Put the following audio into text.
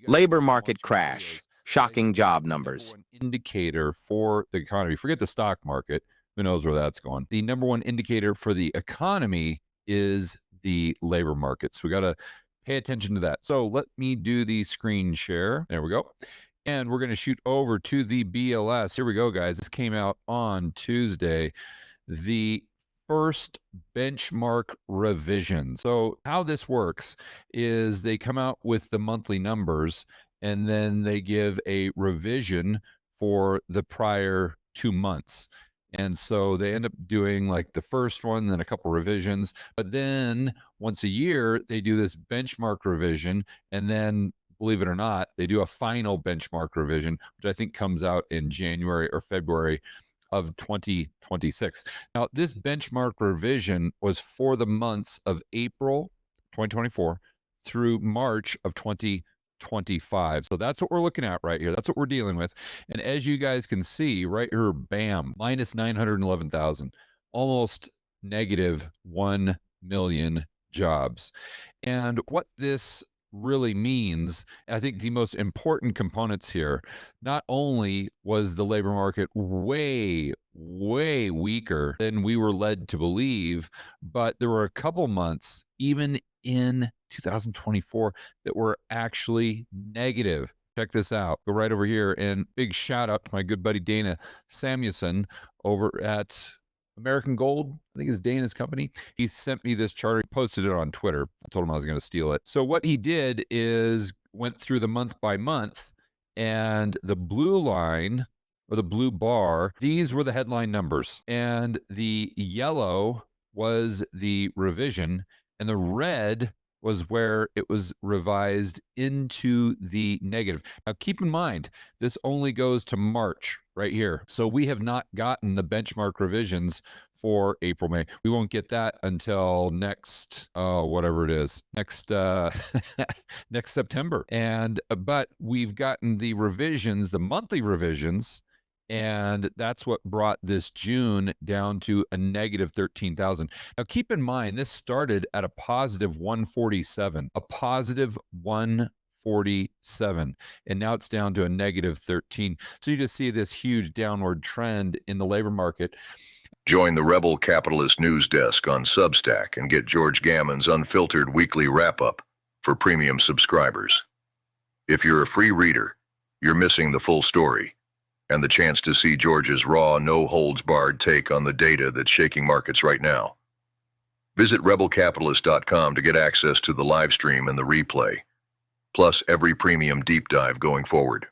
Labor market crash, shocking job numbers. Number one indicator for the economy. Forget the stock market. Who knows where that's going? The number one indicator for the economy is the labor market. So we got to pay attention to that. So let me do the screen share. There we go. And we're going to shoot over to the BLS. Here we go, guys. This came out on Tuesday. The first benchmark revision. So how this works is they come out with the monthly numbers and then they give a revision for the prior 2 months. And so they end up doing like the first one, then a couple revisions. But then once a year, they do this benchmark revision. And then, believe it or not, they do a final benchmark revision, which I think comes out in January or February of 2026. Now, this benchmark revision was for the months of April 2024 through March of 2025. So that's what we're looking at right here. That's what we're dealing with. And as you guys can see right here, bam, minus 911,000, almost negative 1 million jobs. And what this really means, I think the most important components here, not only was the labor market way weaker than we were led to believe, but there were a couple months, even in 2024, that were actually negative. Check this out. Go right over here, and big shout out to my good buddy Dana Samuelson over at American Gold, I think is Dana's company. He sent me this chart. He posted it on Twitter. I told him I was going to steal it. So what he did is went through the month by month, and the blue line or the blue bar, these were the headline numbers, and the yellow was the revision, and the red was where it was revised into the negative. Now, keep in mind, this only goes to March right here. So we have not gotten the benchmark revisions for April, May. We won't get that until next, whatever it is, next next September. And but we've gotten the revisions, the monthly revisions, and that's what brought this June down to a negative 13,000. Now, keep in mind, this started at a positive 147, a positive 147, and now it's down to a negative 13. So you just see this huge downward trend in the labor market. Join the Rebel Capitalist News Desk on Substack and get George Gammon's unfiltered weekly wrap-up for premium subscribers. If you're a free reader, you're missing the full story and the chance to see George's raw, no-holds-barred take on the data that's shaking markets right now. Visit rebelcapitalist.com to get access to the live stream and the replay, plus every premium deep dive going forward.